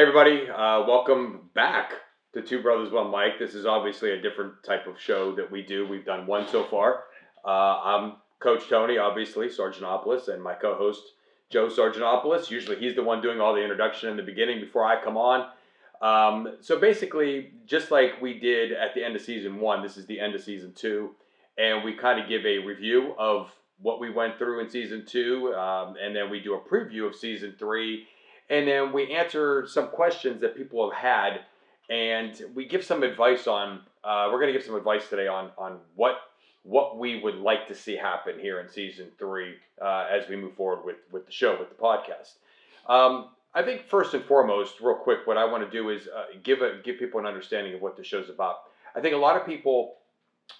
Everybody, welcome back to Two Brothers One Mic. This is obviously a different type of show that we do. We've done one so far. I'm Coach Tony, obviously, Sargentopoulos, and my co-host, Joe Sargentopoulos. Usually he's the one doing all the introduction in the beginning before I come on. So basically, just like we did at the end of season one, this is the end of season two, and we kind of give a review of what we went through in season two, and then we do a preview of season three, and then we answer some questions that people have had, and we give some advice on. We're going to give some advice today on what we would like to see happen here in season three as we move forward with the show, with the podcast. I think first and foremost, real quick, what I want to do is give people an understanding of what the show's about. I think a lot of people,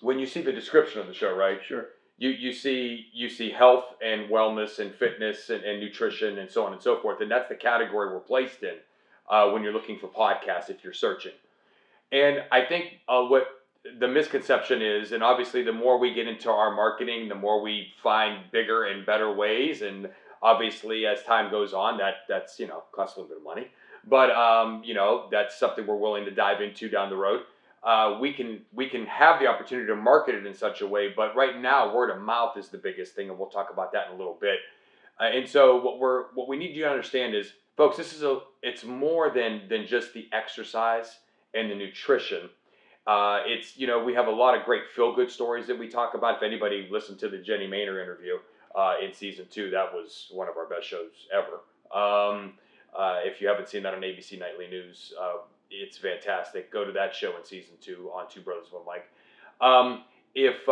when you see the description of the show, right? Sure. You see health and wellness and fitness and nutrition and so on and so forth, and that's the category we're placed in when you're looking for podcasts if you're searching. And I think what the misconception is, and obviously the more we get into our marketing, the more we find bigger and better ways, and obviously as time goes on, that's costs a little bit of money, but that's something we're willing to dive into down the road. We can have the opportunity to market it in such a way, but right now word of mouth is the biggest thing, and we'll talk about that in a little bit. And so what we need you to understand is, folks, it's more than just the exercise and the nutrition. We have a lot of great feel good stories that we talk about. If anybody listened to the Jenny Maynor interview in season two, that was one of our best shows ever. If you haven't seen that on ABC Nightly News, it's fantastic. Go to that show in season two on Two Brothers One Mic. If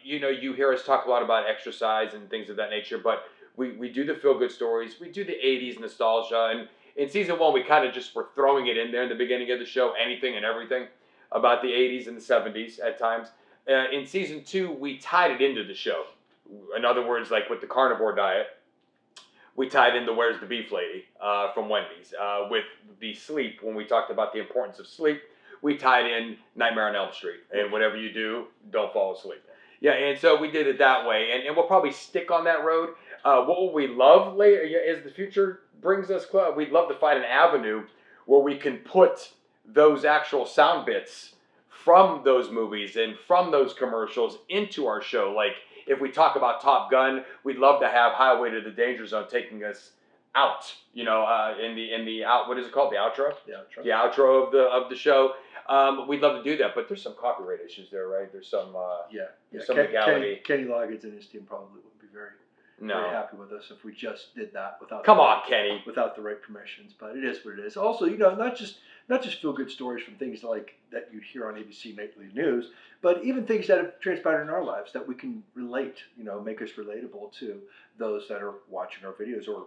you hear us talk a lot about exercise and things of that nature, but we do the feel good stories. We do the 80s nostalgia, and in season one we kind of just were throwing it in there in the beginning of the show, anything and everything about the 80s and the 70s at times. In season two we tied it into the show. In other words, like with the carnivore diet, we tied in the Where's the Beef Lady from Wendy's. With the sleep, when we talked about the importance of sleep, we tied in Nightmare on Elm Street. And whatever you do, don't fall asleep. Yeah, and so we did it that way. And we'll probably stick on that road. What will we love later as the future brings us close? We'd love to find an avenue where we can put those actual sound bits from those movies and from those commercials into our show. Like, if we talk about Top Gun, we'd love to have Highway to the Danger Zone taking us out, in the out. What is it called? The outro. The outro of the show. We'd love to do that, but there's some copyright issues there, right? There's some some legality. Kenny Loggins and his team probably wouldn't be very happy with us if we just did that without Kenny, without the right permissions. But it is what it is. Also, not just feel good stories from things like that you hear on ABC Nightly News, but even things that have transpired in our lives that we can relate, make us relatable to those that are watching our videos or,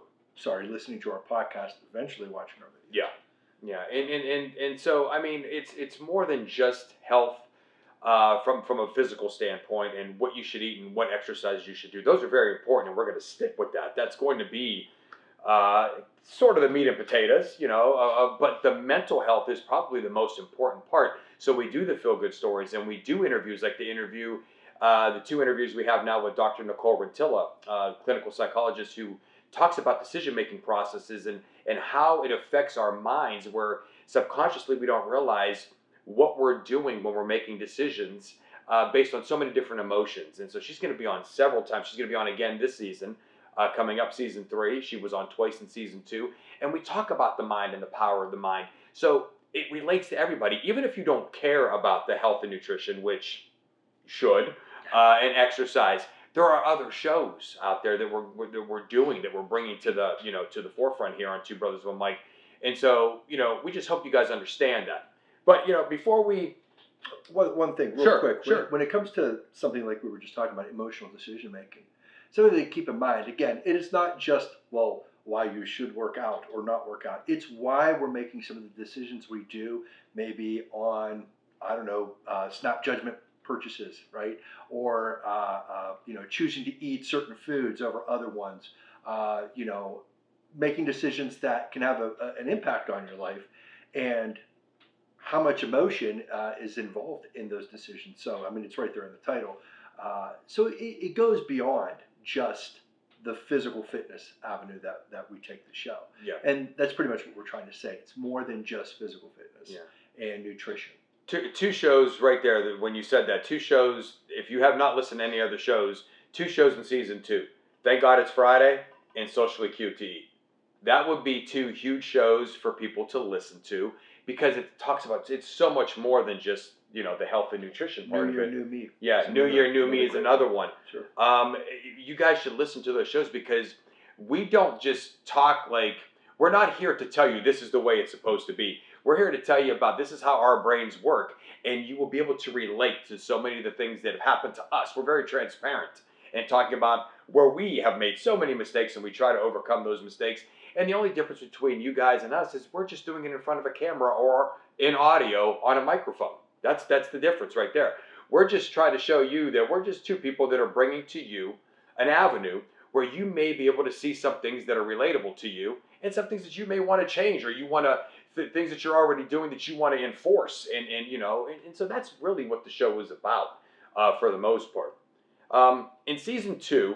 listening to our podcast, eventually watching our videos. Yeah. And so, I mean, it's more than just health from a physical standpoint and what you should eat and what exercise you should do. Those are very important, and we're going to stick with that. That's going to be sort of the meat and potatoes, but the mental health is probably the most important part. So we do the feel-good stories, and we do interviews like the two interviews we have now with Dr. Nicole Rentilla, clinical psychologist who talks about decision-making processes and how it affects our minds, where subconsciously we don't realize what we're doing when we're making decisions based on so many different emotions. And so she's going to be on several times. She's going to be on again this season. Coming up season three. She was on twice in season two. And we talk about the mind and the power of the mind. So it relates to everybody. Even if you don't care about the health and nutrition, which you should, and exercise, there are other shows out there that we're doing, that we're bringing to the forefront here on Two Brothers One Mic. And so, we just hope you guys understand that. But, before we... One thing, real quick. Sure. When it comes to something like we were just talking about, emotional decision making, something to keep in mind, again, it is not just, why you should work out or not work out. It's why we're making some of the decisions we do, maybe on, snap judgment purchases, right? Or, choosing to eat certain foods over other ones, making decisions that can have an impact on your life, and how much emotion is involved in those decisions. So, it's right there in the title. So it goes beyond just the physical fitness avenue that we take the show. Yeah. And that's pretty much what we're trying to say. It's more than just physical fitness and nutrition. Two shows right there. That when you said that, 2 shows. If you have not listened to any other shows, 2 shows in season 2. Thank God It's Friday and Socially QTE. That would be 2 huge shows for people to listen to, because it talks about, it's so much more than just, the health and nutrition part New Year, of it. New Me. Yeah, New Year, New Me is another one. Sure. You guys should listen to those shows, because we don't just talk like, we're not here to tell you this is the way it's supposed to be. We're here to tell you about this is how our brains work, and you will be able to relate to so many of the things that have happened to us. We're very transparent and talking about where we have made so many mistakes, and we try to overcome those mistakes. And the only difference between you guys and us is we're just doing it in front of a camera or in audio on a microphone. That's the difference right there. We're just trying to show you that we're just 2 people that are bringing to you an avenue where you may be able to see some things that are relatable to you, and some things that you may want to change, or you want to things that you're already doing that you want to enforce, and so that's really what the show was about, for the most part. In season 2,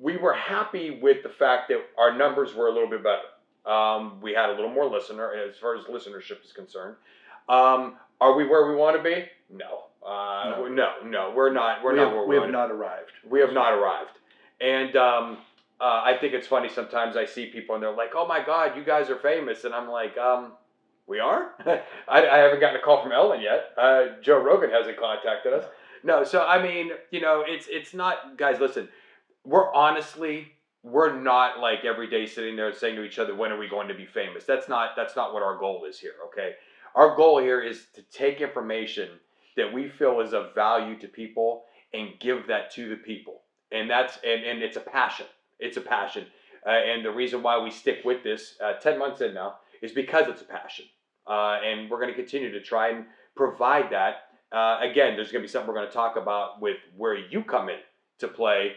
we were happy with the fact that our numbers were a little bit better. We had a little more listener as far as listenership is concerned. Are we where we want to be? No. No, we're not. We have not arrived. We have not arrived. And I think it's funny sometimes I see people and they're like, "Oh my God, you guys are famous," and I'm like, "We are." I haven't gotten a call from Ellen yet. Joe Rogan hasn't contacted us. No, so I mean, it's not, guys. Listen, we're not like every day sitting there saying to each other, "When are we going to be famous?" That's not what our goal is here. Okay, our goal here is to take information that we feel is of value to people and give that to the people, and it's a passion. It's a passion, and the reason why we stick with this 10 months in now is because it's a passion, and we're going to continue to try and provide that. Again, there's going to be something we're going to talk about with where you come in to play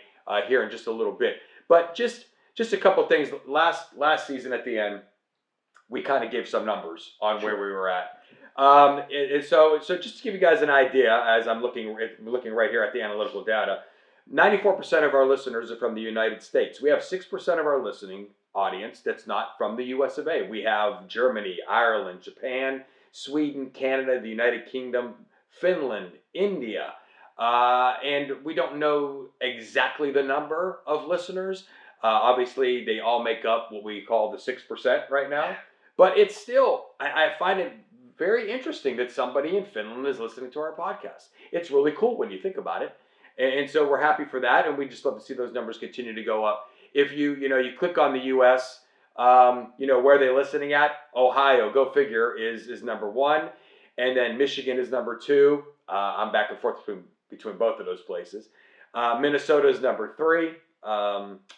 here in just a little bit. But just a couple of things. Last season at the end, we kind of gave some numbers on where we were at. And so just to give you guys an idea, as I'm looking right here at the analytical data, 94% of our listeners are from the United States. We have 6% of our listening audience that's not from the US of A. We have Germany, Ireland, Japan, Sweden, Canada, the United Kingdom, Finland, India, and we don't know exactly the number of listeners. Obviously, they all make up what we call the 6% right now. But it's still, I find it very interesting that somebody in Finland is listening to our podcast. It's really cool when you think about it. And so we're happy for that, and we just love to see those numbers continue to go up. If you click on the U.S., where they're listening at, Ohio, go figure, is number 1, and then Michigan is number 2. I'm back and forth between both of those places. Minnesota is number 3.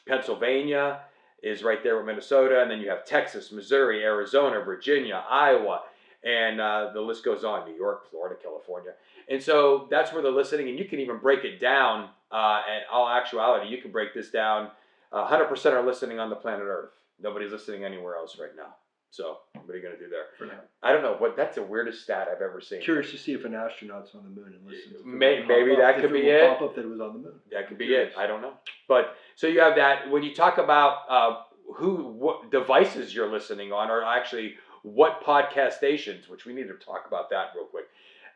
Pennsylvania is right there with Minnesota, and then you have Texas, Missouri, Arizona, Virginia, Iowa, and the list goes on. New York, Florida, California. And so that's where they're listening, and you can even break it down. In all actuality, you can break this down. 100% are listening on the planet Earth. Nobody's listening anywhere else right now. So what are you going to do there? For now. I don't know. That's the weirdest stat I've ever seen. Curious to see if an astronaut's on the moon and listens. Maybe that could be it. Pop up that it was on the moon. That could be it. I don't know. But so you have that. When you talk about what devices you're listening on, or actually what podcast stations, which we need to talk about that real quick.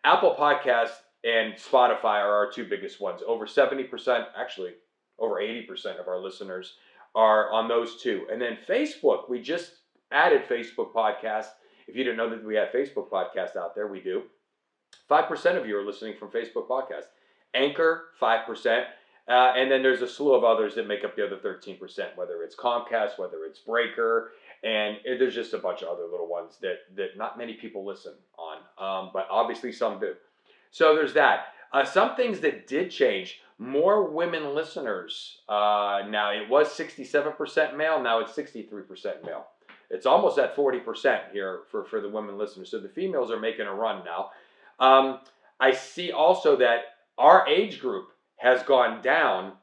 Apple Podcasts and Spotify are our 2 biggest ones. Over 70%, actually over 80% of our listeners are on those 2. And then Facebook, we just added Facebook Podcasts. If you didn't know that we have Facebook Podcasts out there, we do. 5% of you are listening from Facebook Podcasts. Anchor, 5%. And then there's a slew of others that make up the other 13%, whether it's Comcast, whether it's Breaker, and there's just a bunch of other little ones that not many people listen on, but obviously some do. So there's that. Some things that did change, more women listeners. Now, it was 67% male, now it's 63% male. It's almost at 40% here for the women listeners. So the females are making a run now. I see also that our age group has gone down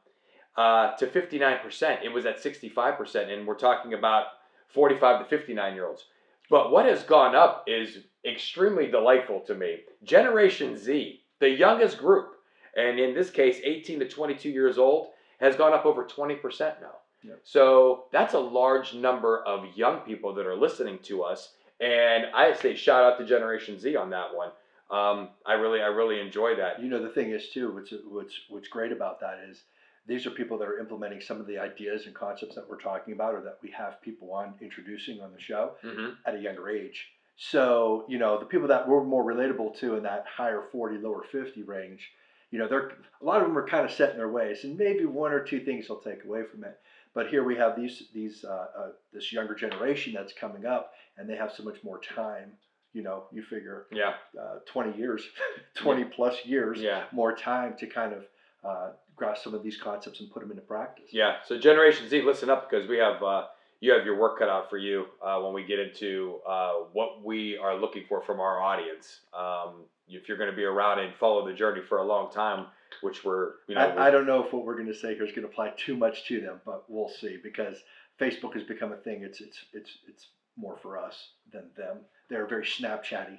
to 59%. It was at 65%, and we're talking about 45 to 59-year-olds. But what has gone up is extremely delightful to me. Generation Z, the youngest group, and in this case, 18 to 22 years old, has gone up over 20% now. Yep. So that's a large number of young people that are listening to us. And I say shout out to Generation Z on that one. I really enjoy that. You know, the thing is too, what's great about that is these are people that are implementing some of the ideas and concepts that we're talking about, or that we have people on introducing on the show at a younger age. So, you know, the people that we're more relatable to in that higher 40, lower 50 range, you know, a lot of them are kind of set in their ways, and maybe one or two things they'll take away from it. But here we have this younger generation that's coming up, and they have so much more time. You know, you figure 20 years, 20 plus years, more time to kind of grasp some of these concepts and put them into practice. Yeah. So Generation Z, listen up, because we have you have your work cut out for you when we get into what we are looking for from our audience. If you're going to be around and follow the journey for a long time, which I don't know if what we're going to say here is going to apply too much to them, but we'll see, because Facebook has become a thing. It's more for us than them. They're very Snapchatty.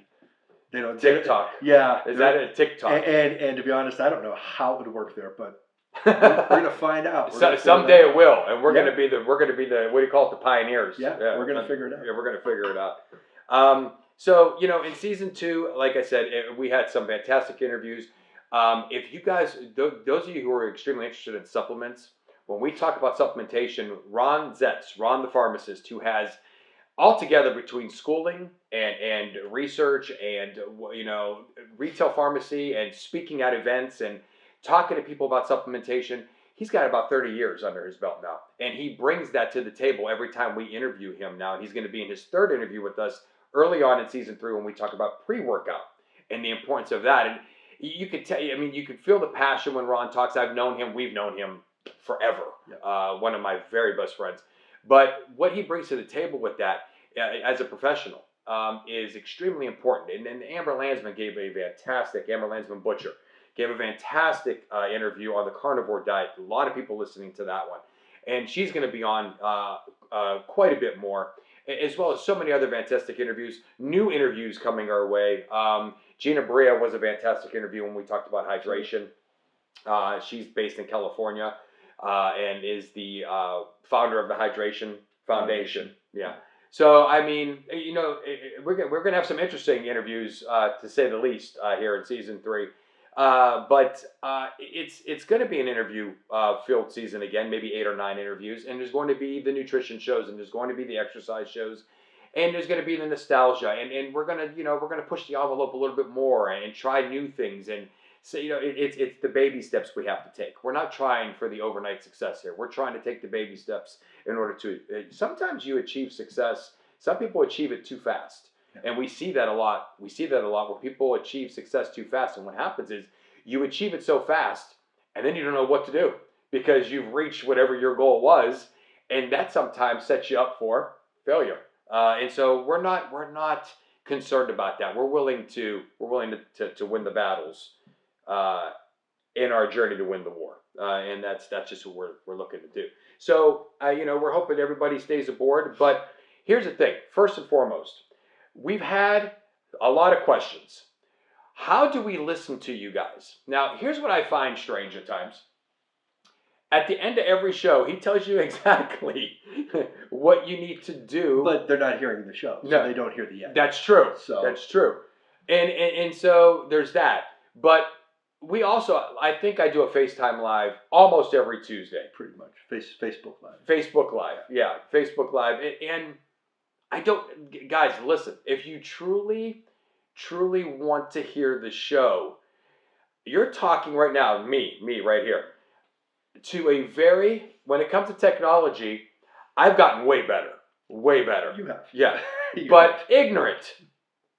They don't TikTok. Is that a TikTok? And to be honest, I don't know how it would work there, but we're going to find out. Someday it will, and we're going to be the what do you call it, the pioneers? Yeah, we're going to figure it out. Yeah, we're going to figure it out. So in season 2, like I said, we had some fantastic interviews. If you guys, those of you who are extremely interested in supplements, when we talk about supplementation, Ron the pharmacist, who has altogether between schooling and research and retail pharmacy and speaking at events and talking to people about supplementation, he's got about 30 years under his belt now, and he brings that to the table every time we interview him now. And he's going to be in his 3rd interview with us early on in season 3 when we talk about pre-workout and the importance of that. And you could tell, I mean, you could feel the passion when Ron talks. We've known him forever. One of my very best friends. But what he brings to the table with that as a professional is extremely important. And Amber Landsman Butcher gave a fantastic interview on the carnivore diet. A lot of people listening to that one. And she's going to be on quite a bit more, as well as so many other fantastic interviews. New interviews coming our way. Gina Bria was a fantastic interview when we talked about hydration. She's based in California and is the founder of the Hydration Foundation. Yeah. So, I mean, we're going to have some interesting interviews, to say the least, here in season 3. But it's going to be an interview-filled season again, maybe 8 or 9 interviews. And there's going to be the nutrition shows, and there's going to be the exercise shows, and there's going to be the nostalgia. And we're going to push the envelope a little bit more and try new things. And so, it's the baby steps we have to take. We're not trying for the overnight success here. We're trying to take the baby steps in order to. Sometimes you achieve success. Some people achieve it too fast, and we see that a lot. We see that a lot where people achieve success too fast, and what happens is you achieve it so fast, and then you don't know what to do because you've reached whatever your goal was, and that sometimes sets you up for failure. And so we're not concerned about that. We're willing to win the battles in our journey to win the war, and that's just what we're looking to do. So we're hoping everybody stays aboard. But here's the thing: first and foremost, we've had a lot of questions. How do we listen to you guys? Now, here's what I find strange at times. At the end of every show, he tells you exactly what you need to do. But they're not hearing the show, so they don't hear the end. That's true. That's true. And so there's that. But we also, I think I do a FaceTime Live almost every Tuesday. Pretty much. Facebook Live. Facebook Live. Yeah, Facebook Live. And I don't, guys, listen, if you truly want to hear the show, you're talking right now, me right here, to a when it comes to technology, I've gotten way better. Way better. You have. Yeah. But ignorant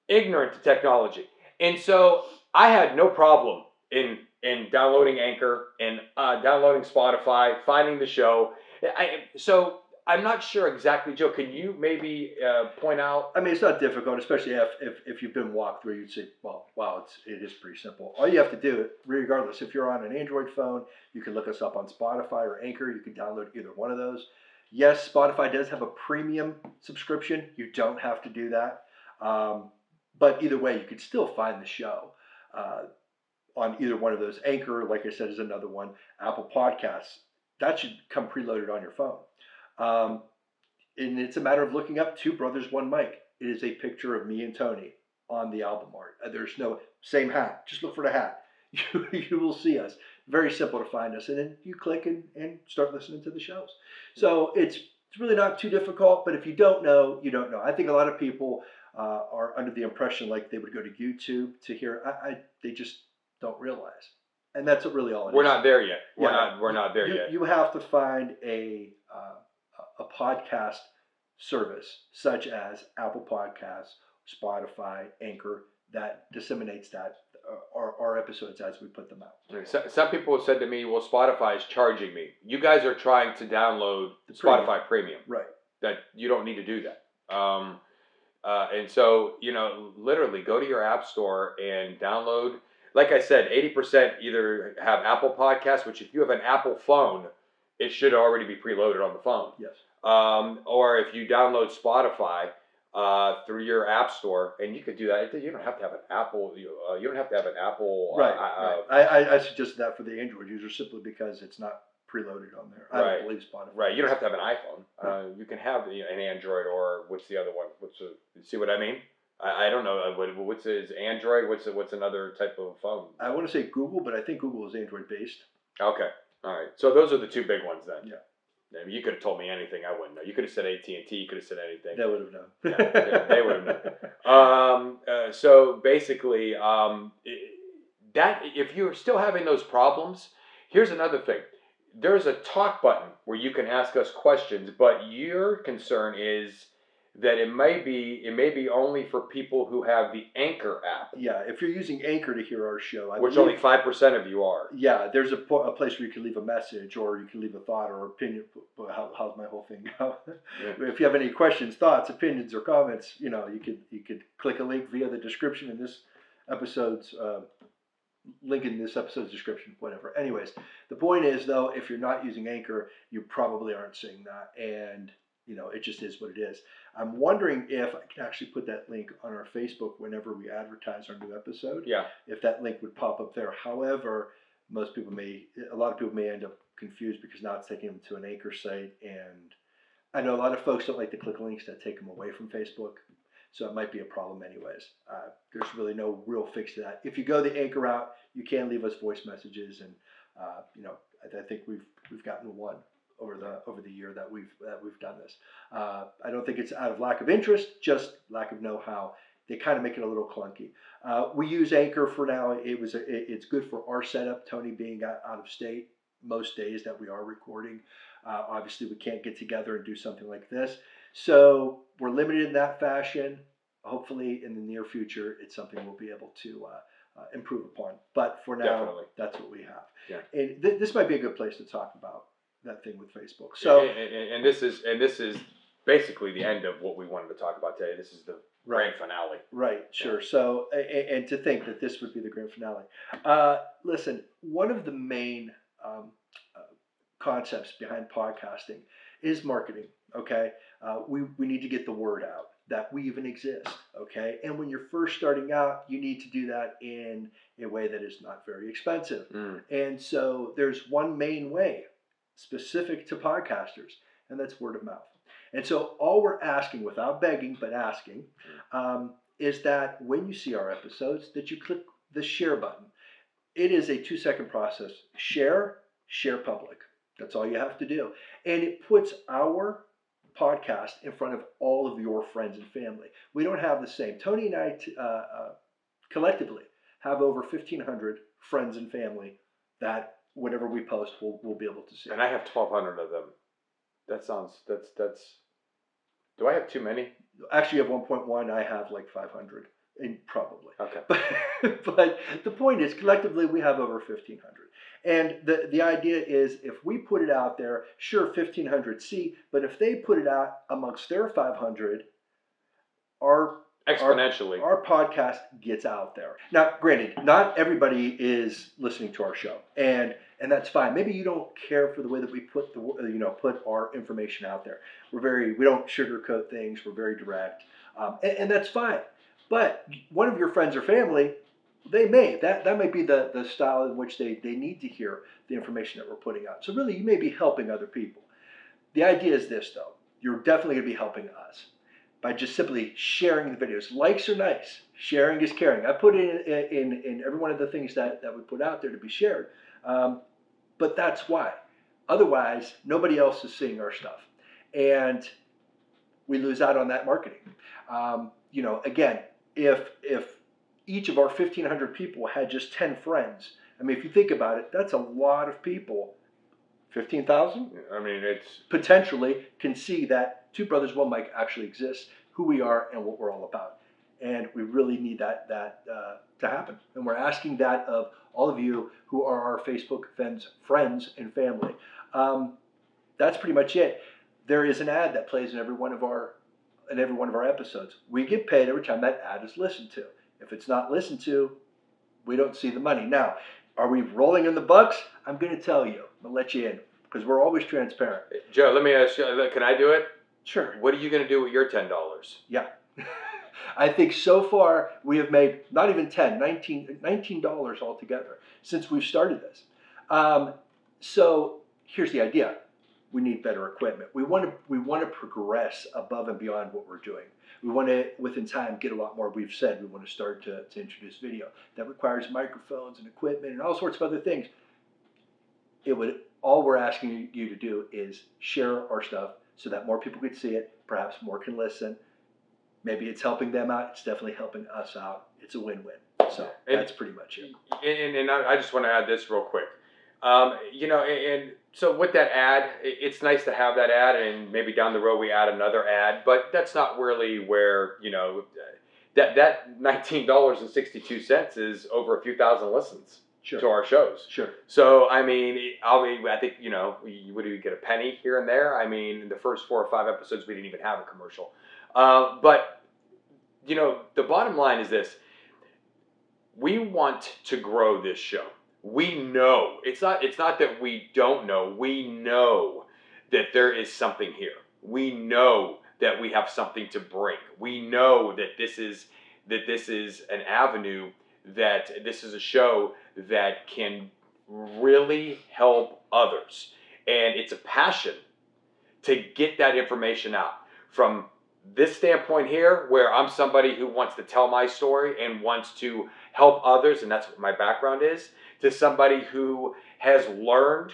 to technology. And so I had no problem in downloading Anchor and downloading Spotify, finding the show. So I'm not sure exactly, Joe. Can you maybe point out? I mean, it's not difficult, especially if you've been walked through. You'd say, well, wow, it is pretty simple. All you have to do, regardless, if you're on an Android phone, you can look us up on Spotify or Anchor. You can download either one of those. Yes, Spotify does have a premium subscription. You don't have to do that. But either way, you could still find the show on either one of those. Anchor, like I said, is another one. Apple Podcasts that should come preloaded on your phone. Um, and it's a matter of looking up Two Brothers, One Mic. It is a picture of me and Tony on the album art. There's no same hat. Just look for the hat. You will see us. Very simple to find us. And then you click and start listening to the shows. So it's really not too difficult, but if you don't know, you don't know. I think a lot of people are under the impression like they would go to YouTube to hear. They just don't realize. And that's really all it is. We're not there yet. We're not there yet. You have to find a podcast service such as Apple Podcasts, Spotify, Anchor that disseminates that our episodes as we put them out. Some people have said to me, "Well, Spotify is charging me." You guys are trying to download the Spotify Premium, right? That you don't need to do that. And so literally go to your app store and download. Like I said, 80% either have Apple Podcasts, which if you have an Apple phone, it should already be preloaded on the phone. Yes. Or if you download Spotify through your app store, and you could do that. You don't have to have an Apple. You don't have to have an Apple. Right. I suggested that for the Android user simply because it's not preloaded on there. I don't believe Spotify. Right. You don't have to have an iPhone. Right. You can have an Android or what's the other one? See what I mean? I don't know. What's Android? What's another type of phone? I want to say Google, but I think Google is Android based. Okay. All right. So those are the two big ones then. Yeah. I mean, you could have told me anything. I wouldn't know. You could have said AT&T. You could have said anything. They would have known. Yeah, they would have known. So basically, that if you're still having those problems, here's another thing. There's a talk button where you can ask us questions, but your concern is that it may be only for people who have the Anchor app. Yeah, if you're using Anchor to hear our show, which only 5% of you are. Yeah, there's a place where you can leave a message, or you can leave a thought or opinion. How's my whole thing go? Yeah. If you have any questions, thoughts, opinions, or comments, you could click a link via the description in this episode's link in this episode's description, whatever. Anyways, the point is though, if you're not using Anchor, you probably aren't seeing that, and it just is what it is. I'm wondering if I can actually put that link on our Facebook whenever we advertise our new episode. Yeah. If that link would pop up there. However, a lot of people may end up confused because now it's taking them to an Anchor site, and I know a lot of folks don't like to click links that take them away from Facebook, so it might be a problem anyways. There's really no real fix to that. If you go the Anchor route, you can leave us voice messages, and I think we've gotten one over the year that we've done this. I don't think it's out of lack of interest, just lack of know-how. They kind of make it a little clunky. We use Anchor for now. It's good for our setup. Tony being out of state most days that we are recording. Obviously, we can't get together and do something like this, so we're limited in that fashion. Hopefully, in the near future, it's something we'll be able to improve upon. But for now, definitely, that's what we have. Yeah. And this might be a good place to talk about that thing with Facebook. So, and this is basically the end of what we wanted to talk about today. This is the grand finale. Right. Sure. Yeah. So, and to think that this would be the grand finale. Listen, one of the main concepts behind podcasting is marketing. Okay. We need to get the word out that we even exist. Okay. And when you're first starting out, you need to do that in a way that is not very expensive. And so there's one main way specific to podcasters, and that's word of mouth. And so all we're asking, without begging but asking, is that when you see our episodes, that you click the share button. It is a 2-second process. Share public. That's all you have to do. And it puts our podcast in front of all of your friends and family. We don't have the same. Tony and I collectively have over 1,500 friends and family that whatever we post, we'll be able to see. And I have 1,200 of them. That's do I have too many? Actually, at 1.1, I have like 500, and probably. Okay. But the point is, collectively, we have over 1,500. And the idea is, if we put it out there, sure, 1,500 see, but if they put it out amongst their 500, exponentially, our podcast gets out there. Now, granted, not everybody is listening to our show, and that's fine. Maybe you don't care for the way that we put our information out there. We don't sugarcoat things. We're very direct, and that's fine. But one of your friends or family They may. That might be the style in which they need to hear the information that we're putting out. So really, you may be helping other people. The idea is this, though. You're definitely going to be helping us by just simply sharing the videos. Likes are nice. Sharing is caring. I put it in every one of the things that we put out there to be shared. But that's why. Otherwise, nobody else is seeing our stuff. And we lose out on that marketing. Again, if each of our 1,500 people had just 10 friends, I mean, if you think about it, that's a lot of people. 15,000? I mean, it's potentially can see that Two Brothers One Mic actually exists, who we are, and what we're all about. And we really need that to happen. And we're asking that of all of you who are our Facebook friends and family. That's pretty much it. There is an ad that plays in every one of our episodes. We get paid every time that ad is listened to. If it's not listened to, we don't see the money. Now, are we rolling in the bucks? I'm going to tell you. I'm going to let you in because we're always transparent. Joe, let me ask you, can I do it? Sure. What are you going to do with your $10? Yeah. I think so far we have made not even $10, $19 altogether since we've started this. So here's the idea. We need better equipment. We want to progress above and beyond what we're doing. We want to, within time, get a lot more. We've said we want to start to introduce video. That requires microphones and equipment and all sorts of other things. All we're asking you to do is share our stuff so that more people can see it, perhaps more can listen. Maybe it's helping them out. It's definitely helping us out. It's a win-win. So that's pretty much it. And I just want to add this real quick. And so with that ad, it's nice to have that ad, and maybe down the road we add another ad, but that's not really where, that $19.62 is over a few thousand listens. Sure. To our shows. Sure. So, I think, what do we get, a penny here and there? I mean, in the first 4 or 5 episodes, we didn't even have a commercial. But, the bottom line is this. We want to grow this show. We know. It's not that we don't know. We know that there is something here. We know that we have something to bring. We know that this is an avenue, that this is a show that can really help others. And it's a passion to get that information out. From this standpoint here, where I'm somebody who wants to tell my story and wants to help others, and that's what my background is, to somebody who has learned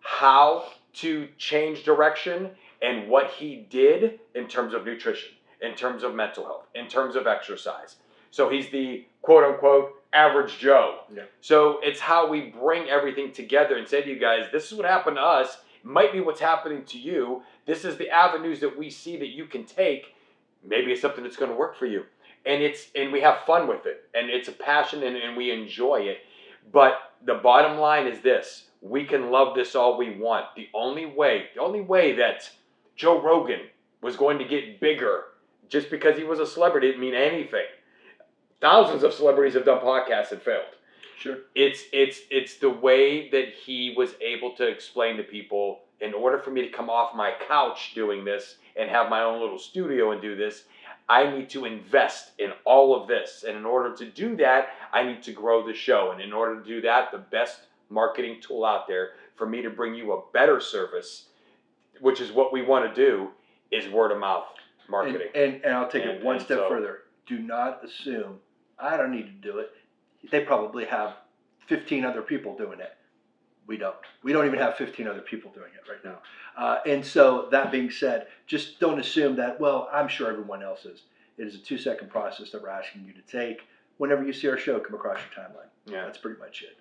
how to change direction and what he did in terms of nutrition, in terms of mental health, in terms of exercise. So he's the quote-unquote average Joe. Yeah. So it's how we bring everything together and say to you guys, this is what happened to us. It might be what's happening to you. This is the avenues that we see that you can take. Maybe it's something that's going to work for you. And we have fun with it. And it's a passion, and we enjoy it. But the bottom line is this. We can love this all we want. The only way that Joe Rogan was going to get bigger just because he was a celebrity didn't mean anything. Thousands of celebrities have done podcasts and failed. Sure. It's the way that he was able to explain to people, in order for me to come off my couch doing this and have my own little studio and do this, I need to invest in all of this. And in order to do that, I need to grow the show. And in order to do that, the best marketing tool out there for me to bring you a better service, which is what we want to do, is word of mouth marketing. And I'll take it one step further. Do not assume I don't need to do it. They probably have 15 other people doing it. We don't. We don't even have 15 other people doing it right now. And so that being said, just don't assume that, well, I'm sure everyone else is. It is a 2-second process that we're asking you to take whenever you see our show come across your timeline. Yeah. That's pretty much it.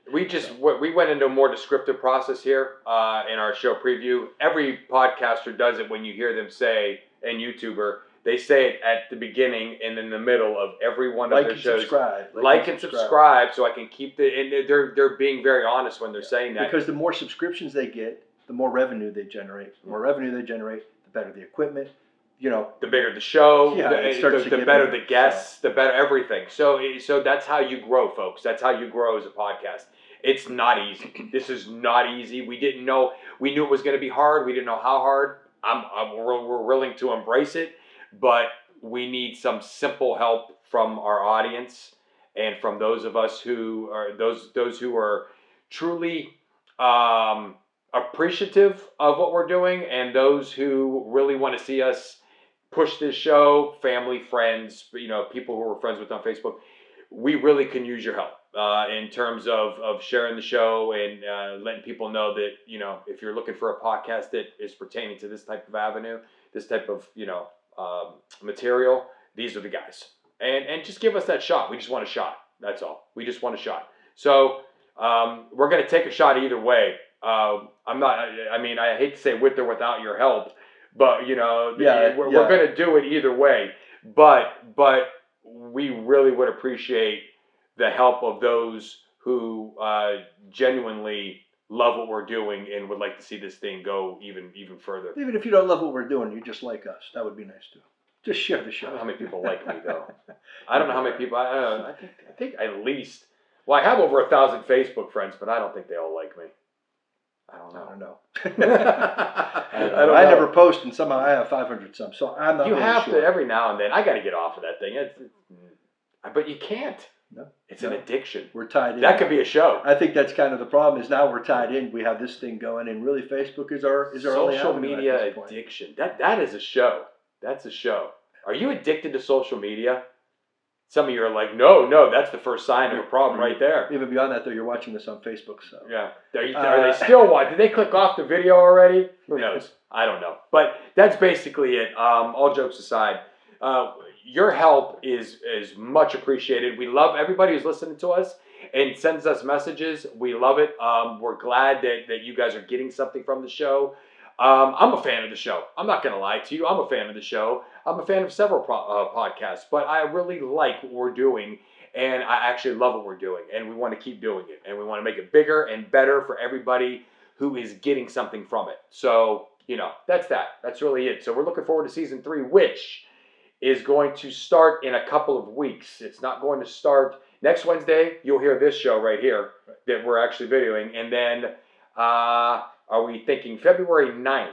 We went into a more descriptive process here in our show preview. Every podcaster does it when you hear them say, and YouTuber, they say it at the beginning and in the middle of every one of their shows. Like and subscribe, so I can keep and they're being very honest when they're saying that. Because the more subscriptions they get, the more revenue they generate. The more revenue they generate, the better the equipment. The bigger the show, the better the guests, the better everything. So that's how you grow, folks. That's how you grow as a podcast. It's not easy. This is not easy. We didn't know. We knew it was going to be hard. We didn't know how hard. We're willing to embrace it. But we need some simple help from our audience, and from those of us who are those who are truly appreciative of what we're doing, and those who really want to see us push this show, family, friends, people who we're friends with on Facebook. We really can use your help in terms of sharing the show and letting people know that, if you're looking for a podcast that is pertaining to this type of avenue, this type of, material, these are the guys. And just give us that shot. We just want a shot. That's all. We just want a shot. So we're going to take a shot either way. I hate to say with or without your help, but, we're going to do it either way. But we really would appreciate the help of those who genuinely love what we're doing and would like to see this thing go even further. Even if you don't love what we're doing, you just like us. That would be nice too. Just share the show. I don't know how many people like me though. I don't know how many people. I think at least. Well, I have over 1,000 Facebook friends, but I don't think they all like me. I don't know. I never post, and somehow I have 500 some. So I'm not. You really have sure. to every now and then. I got to get off of that thing. But you can't. No, it's an addiction. We're tied in. That could be a show. I think that's kind of the problem. Is now we're tied in. We have this thing going, and really, Facebook is our social media addiction. That is a show. That's a show. Are you addicted to social media? Some of you are like, no, that's the first sign of a problem right there. Even beyond that, though, you're watching this on Facebook, so. Yeah. Are they still watching? Did they click off the video already? Who knows? I don't know. But that's basically it. All jokes aside, your help is much appreciated. We love everybody who's listening to us and sends us messages. We love it. We're glad that you guys are getting something from the show. I'm a fan of the show. I'm not going to lie to you. I'm a fan of the show. I'm a fan of several podcasts, but I really like what we're doing, and I actually love what we're doing, and we want to keep doing it, and we want to make it bigger and better for everybody who is getting something from it. So, that's that. That's really it. So we're looking forward to season 3, which is going to start in a couple of weeks. It's not going to start next Wednesday. You'll hear this show right here that we're actually videoing, and then are we thinking February 9th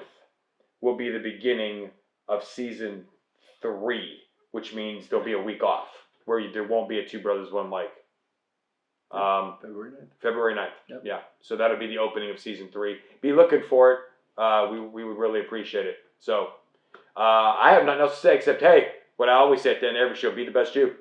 will be the beginning of season 3, which means there'll be a week off where there won't be a Two Brothers, One Mic. February 9th. Yep. Yeah. So that'll be the opening of season 3. Be looking for it. We would really appreciate it. So I have nothing else to say except, hey, what I always say at the end of every show, be the best you.